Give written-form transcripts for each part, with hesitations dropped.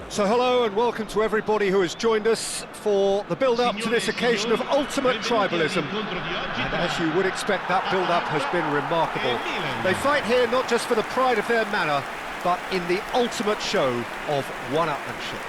So hello and welcome to everybody who has joined us for the build-up to this occasion of ultimate tribalism. And as you would expect, that build-up has been remarkable. They fight here not just for the pride of their manor, but in the ultimate show of one-upmanship.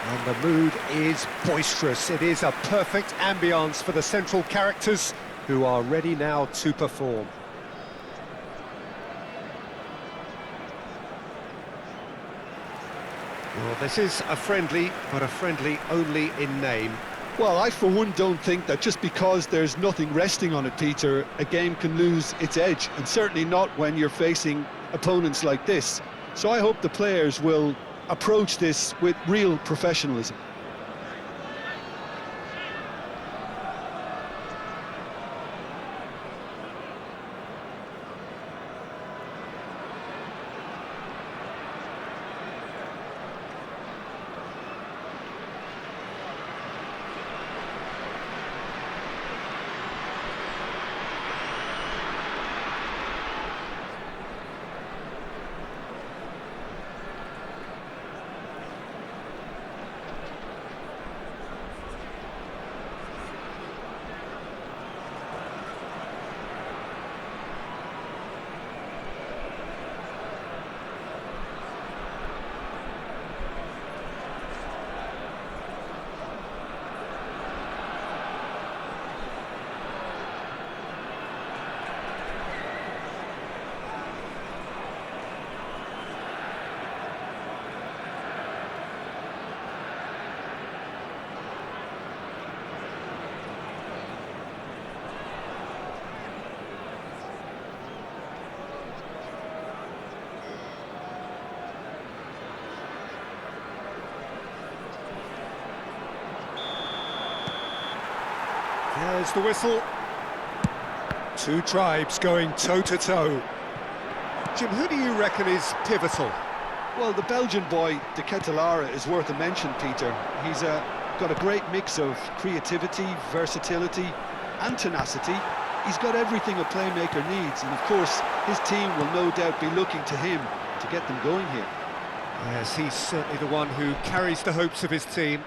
And the mood is boisterous. It is a perfect ambience for the central characters who are ready now to perform. Well, this is a friendly, but a friendly only in name. Well, I for one don't think that just because there's nothing resting on it, Peter, a game can lose its edge, and certainly not when you're facing opponents like this. So I hope the players will approach this with real professionalism. There's the whistle. Two tribes going toe-to-toe. Jim, who do you reckon is pivotal? Well, the Belgian boy, De Ketelaere, is worth a mention, Peter. He's got a great mix of creativity, versatility and tenacity. He's got everything a playmaker needs, and of course his team will no doubt be looking to him to get them going here. Yes, he's certainly the one who carries the hopes of his team.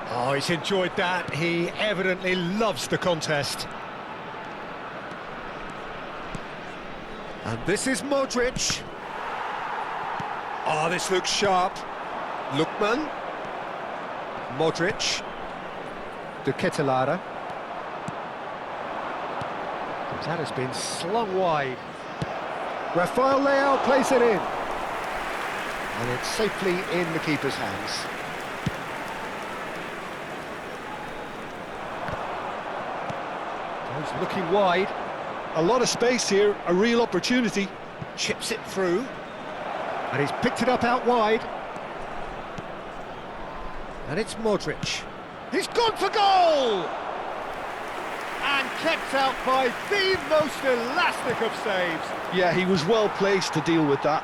Oh, he's enjoyed that. He evidently loves the contest. And this is Modric. Oh, this looks sharp. Lookman. Modric. De Ketelaere. That has been slung wide. Rafael Leao plays it in. And it's safely in the keeper's hands. He's looking wide. A lot of space here, a real opportunity. Chips it through. And he's picked it up out wide. And it's Modric. He's gone for goal! And kept out by the most elastic of saves. Yeah, he was well placed to deal with that.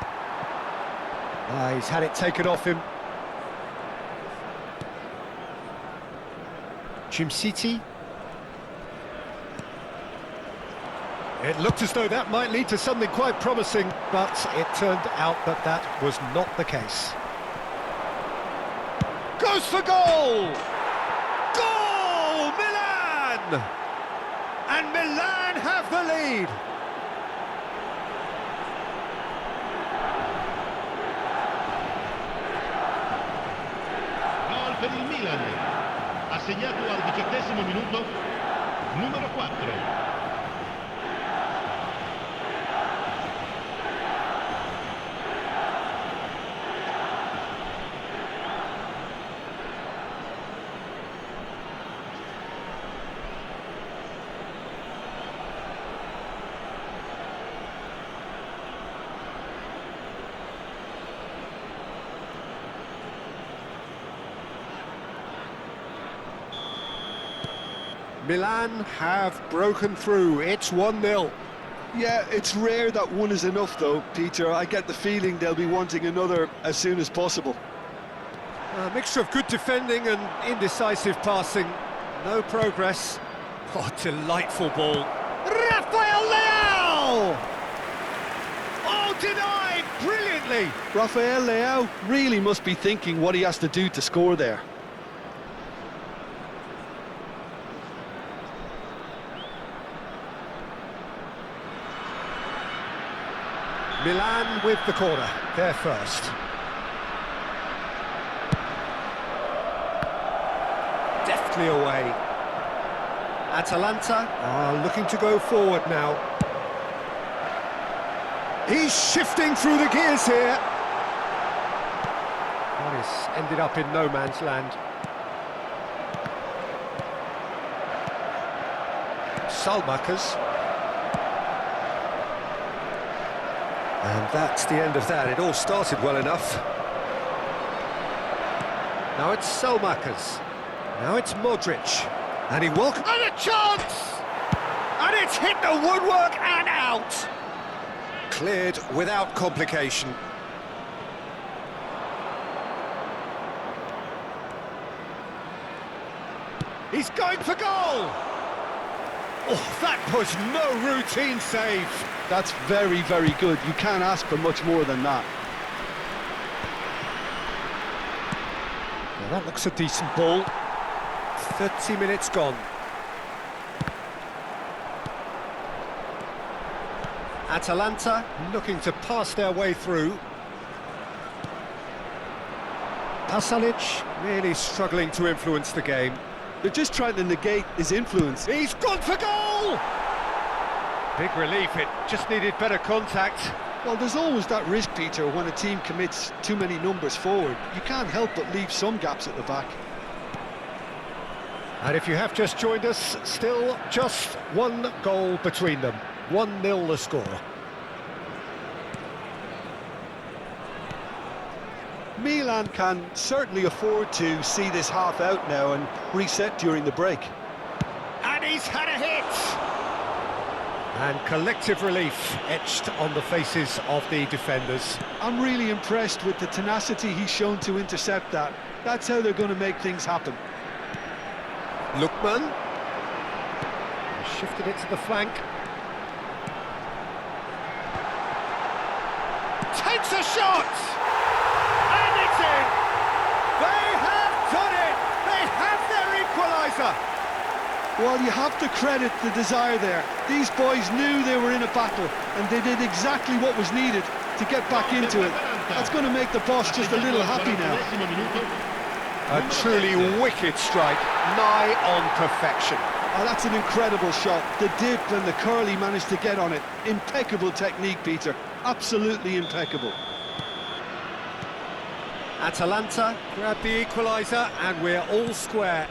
He's had it taken off him. City. It looked as though that might lead to something quite promising, but it turned out that that was not the case. Goes for goal! Goal! Milan! And Milan have the lead. Gol per il Milan. Ha segnato al 18° minuto numero 4. Milan have broken through. It's 1-0. Yeah, it's rare that one is enough though, Peter. I get the feeling they'll be wanting another as soon as possible. A mixture of good defending and indecisive passing. No progress. Oh, delightful ball. Rafael Leao! Oh, Oh, denied brilliantly. Rafael Leao really must be thinking what he has to do to score there. Milan with the corner, they're first. Deftly away. Atalanta are looking to go forward now. He's shifting through the gears here. Well, he's ended up in no man's land. Salmakers. And that's the end of that. It all started well enough. Now it's Selmakers. Now it's Modric. And he welcomes... And a chance! And it's hit the woodwork and out! Cleared without complication. He's going for goal! Oh, that was no routine save. That's very, very good. You can't ask for much more than that. Well, that looks a decent ball. 30 minutes gone. Atalanta looking to pass their way through. Pasalic really struggling to influence the game. They're just trying to negate his influence. He's gone for goal! Big relief, it just needed better contact. Well, there's always that risk, Peter, when a team commits too many numbers forward. You can't help but leave some gaps at the back. And if you have just joined us, still just one goal between them. 1-0 the score. Milan can certainly afford to see this half out now and reset during the break. And he's had a hit! And collective relief etched on the faces of the defenders. I'm really impressed with the tenacity he's shown to intercept that. That's how they're going to make things happen. Lookman. Shifted it to the flank. Takes a shot! And it's in! They have done it! They have their equaliser! Well, you have to credit the desire there. These boys knew they were in a battle, and they did exactly what was needed to get back into it. That's going to make the boss just a little happy now. A truly wicked strike, nigh on perfection. Oh, that's an incredible shot. The dip and the curl he managed to get on it. Impeccable technique, Peter. Absolutely impeccable. Atalanta grab the equaliser, and we're all square.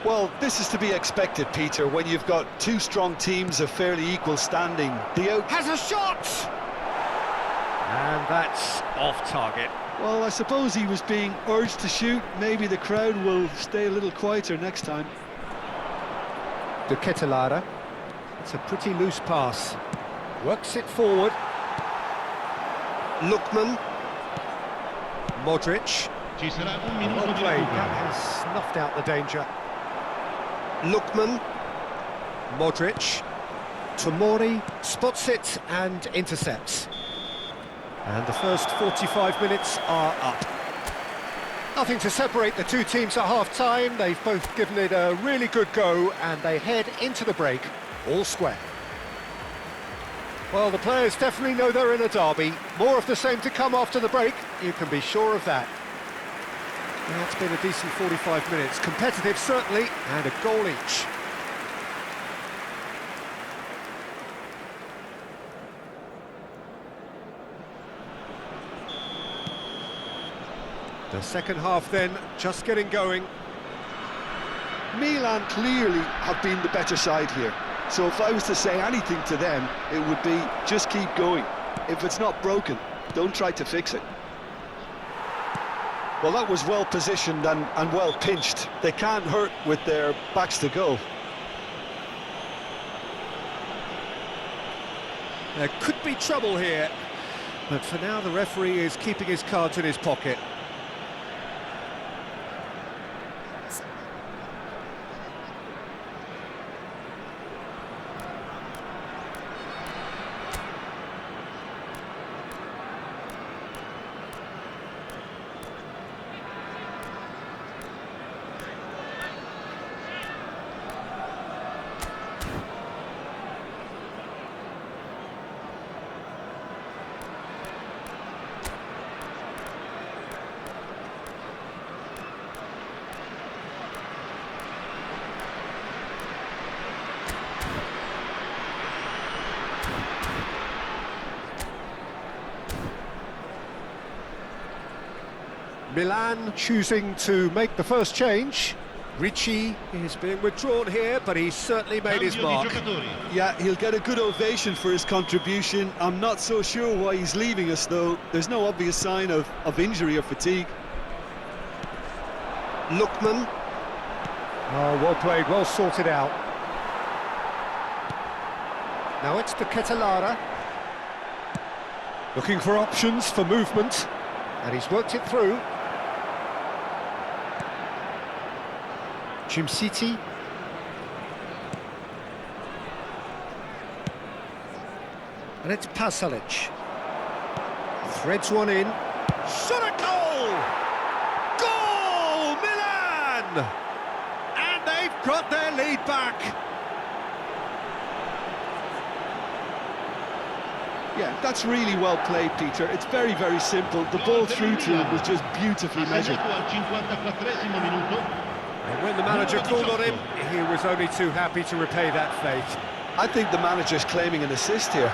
Well, this is to be expected, Peter, when you've got two strong teams of fairly equal standing. The out has a shot! And that's off target. Well, I suppose he was being urged to shoot. Maybe the crowd will stay a little quieter next time. De Ketelaere. It's a pretty loose pass. Works it forward. Lookman. Modric. Well played. That has snuffed out the danger. Lookman. Modric. Tomori spots it and intercepts. And the first 45 minutes are up. Nothing to separate the two teams at half-time. They've both given it a really good go, and they head into the break all square. Well, the players definitely know they're in a derby. More of the same to come after the break, you can be sure of that. Well, it's been a decent 45 minutes. Competitive, certainly, and a goal each. The second half then, just getting going. Milan clearly have been the better side here. So if I was to say anything to them, it would be just keep going. If it's not broken, don't try to fix it. Well, that was well positioned and well pinched. They can't hurt with their backs to goal. There could be trouble here, but for now the referee is keeping his cards in his pocket. Milan choosing to make the first change. Ricci is being withdrawn here, but he's certainly made his Cambio di mark. giocatori. Yeah, he'll get a good ovation for his contribution. I'm not so sure why he's leaving us, though. There's no obvious sign of injury or fatigue. Lookman. Oh, well played, well sorted out. Now it's to Ketelara. Looking for options for movement. And he's worked it through. City. And it's Pasalic. Threads one in. Shot a goal! Goal! Milan! And they've got their lead back. Yeah, that's really well played, Peter. It's very, very simple. The ball through to him was just beautifully measured. Assegnato al 54esimo minuto. And when the manager called on him, he was only too happy to repay that fate. I think the manager's claiming an assist here.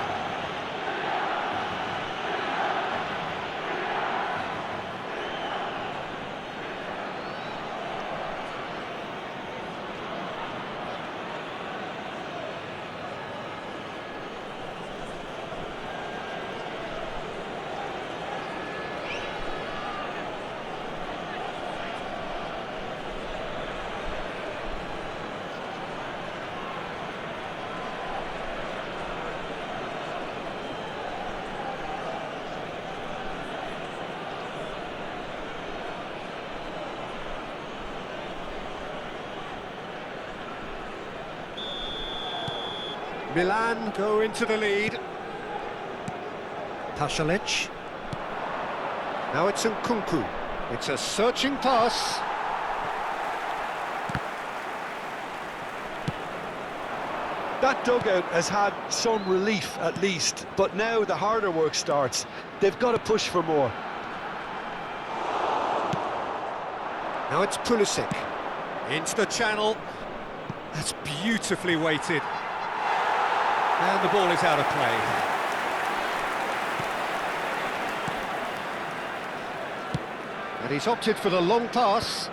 Milan go into the lead. Pasalic. Now it's Nkunku. It's a searching pass. That dugout has had some relief, at least, but now the harder work starts. They've got to push for more. Now it's Pulisic. Into the channel. That's beautifully weighted. And the ball is out of play. And he's opted for the long pass.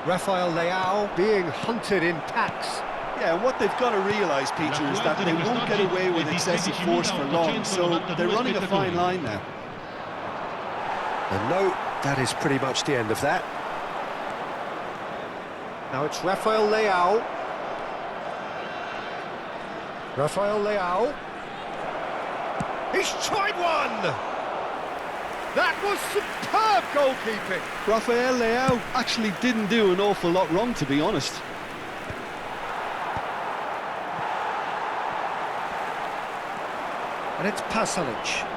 Rafael Leao being hunted in packs. Yeah, and what they've got to realise, Peter, is that they won't get away with excessive force for long, so they're running a fine line now. And no, that is pretty much the end of that. Now it's Rafael Leao. Rafael Leao. He's tried one! That was superb goalkeeping. Rafael Leao actually didn't do an awful lot wrong, to be honest. And it's Pasalic.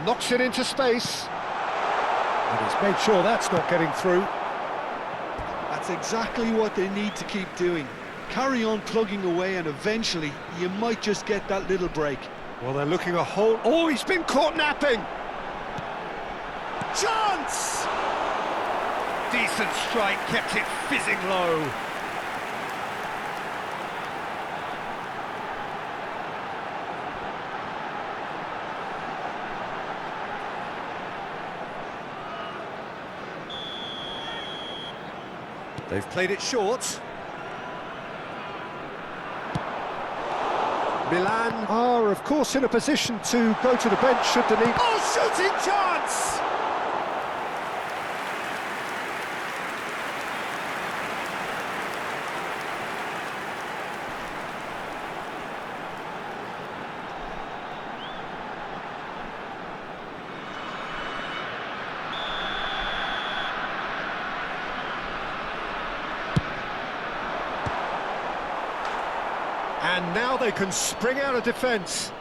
Knocks it into space. And he's made sure that's not getting through. That's exactly what they need to keep doing. Carry on plugging away, and eventually you might just get that little break. Well, they're looking a whole... Oh, he's been caught napping! Chance! Decent strike, kept it fizzing low. They've played it short. Milan are, of course, in a position to go to the bench should the need... Oh, shooting chance! And now they can spring out of defence.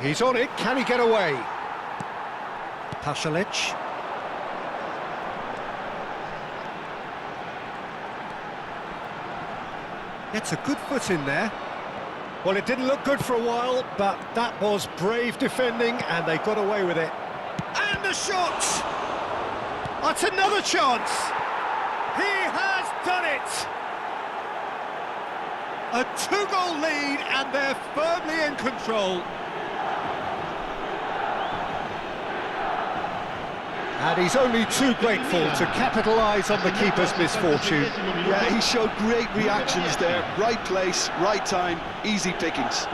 He's on it, can he get away? Pasalic. Gets a good foot in there. Well, it didn't look good for a while, but that was brave defending, and they got away with it. And the shot! That's another chance. He has done it. A 2-goal lead and they're firmly in control. And he's only too grateful to capitalise on the keeper's misfortune. Yeah, he showed great reactions there. Right place, right time, easy pickings.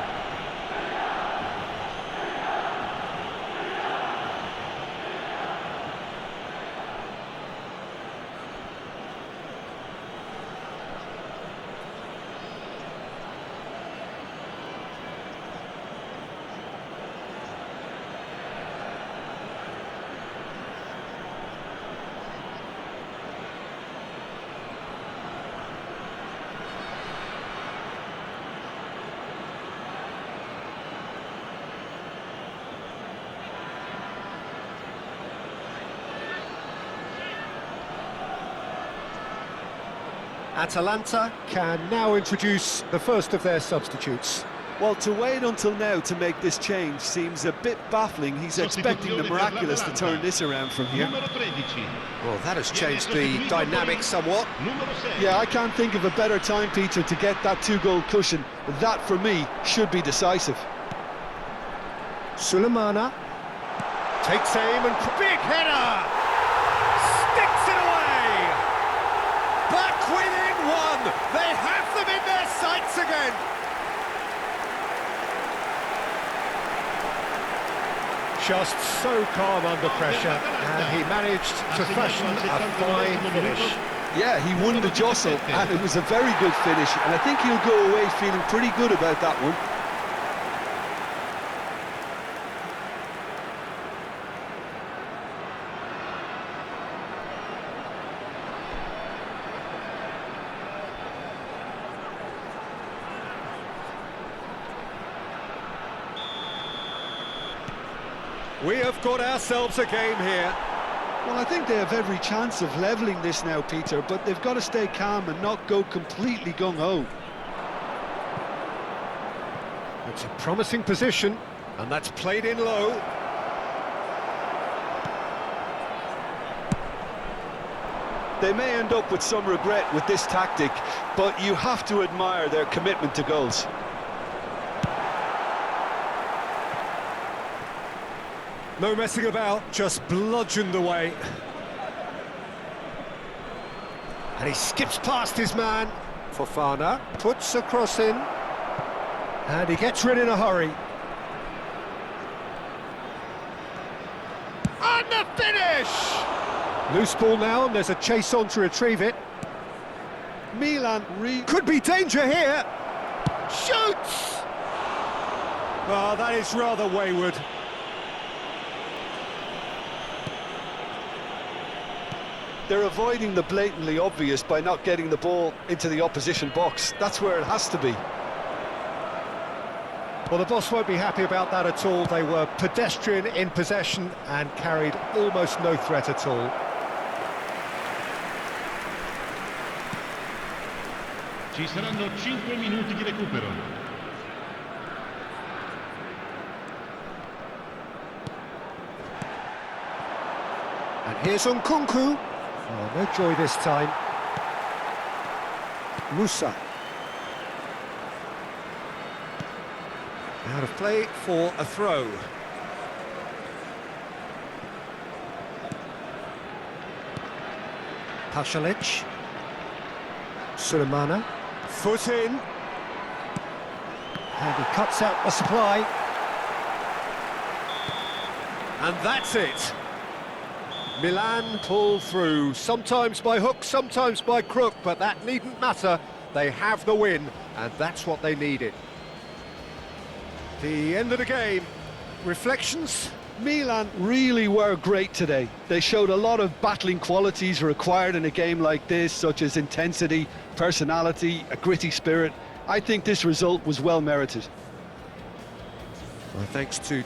Atalanta can now introduce the first of their substitutes. Well, to wait until now to make this change seems a bit baffling. He's expecting the miraculous to turn this around from here. Well, that has changed the dynamic somewhat. Yeah, I can't think of a better time, Peter, to get that 2-goal cushion. That, for me, should be decisive. Sulemana takes aim and big header! Sticks it away! Back within one! They have them in their sights again! Just so calm under pressure, and he managed to fashion a fine finish. Yeah, he won the jostle, and it was a very good finish, and I think he'll go away feeling pretty good about that one. We have got ourselves a game here. Well, I think they have every chance of levelling this now, Peter, but they've got to stay calm and not go completely gung-ho. It's a promising position, and that's played in low. They may end up with some regret with this tactic, but you have to admire their commitment to goals. No messing about, just bludgeoned away. And he skips past his man. Fofana puts a cross in. And he gets rid in a hurry. And the finish! Loose ball now, and there's a chase on to retrieve it. Milan could be danger here. Shoots! Oh, that is rather wayward. They're avoiding the blatantly obvious by not getting the ball into the opposition box. That's where it has to be. Well, the boss won't be happy about that at all. They were pedestrian in possession and carried almost no threat at all. Ci saranno 5 minuti di recupero. And here's Nkunku. Oh, no joy this time. Musa. Out of play for a throw. Pasalic. Sulemana. Foot in. And he cuts out the supply. And that's it. Milan pull through, sometimes by hook, sometimes by crook, but that needn't matter. They have the win, and that's what they needed. The end of the game. Reflections? Milan really were great today. They showed a lot of battling qualities required in a game like this, such as intensity, personality, a gritty spirit. I think this result was well merited. Well, thanks to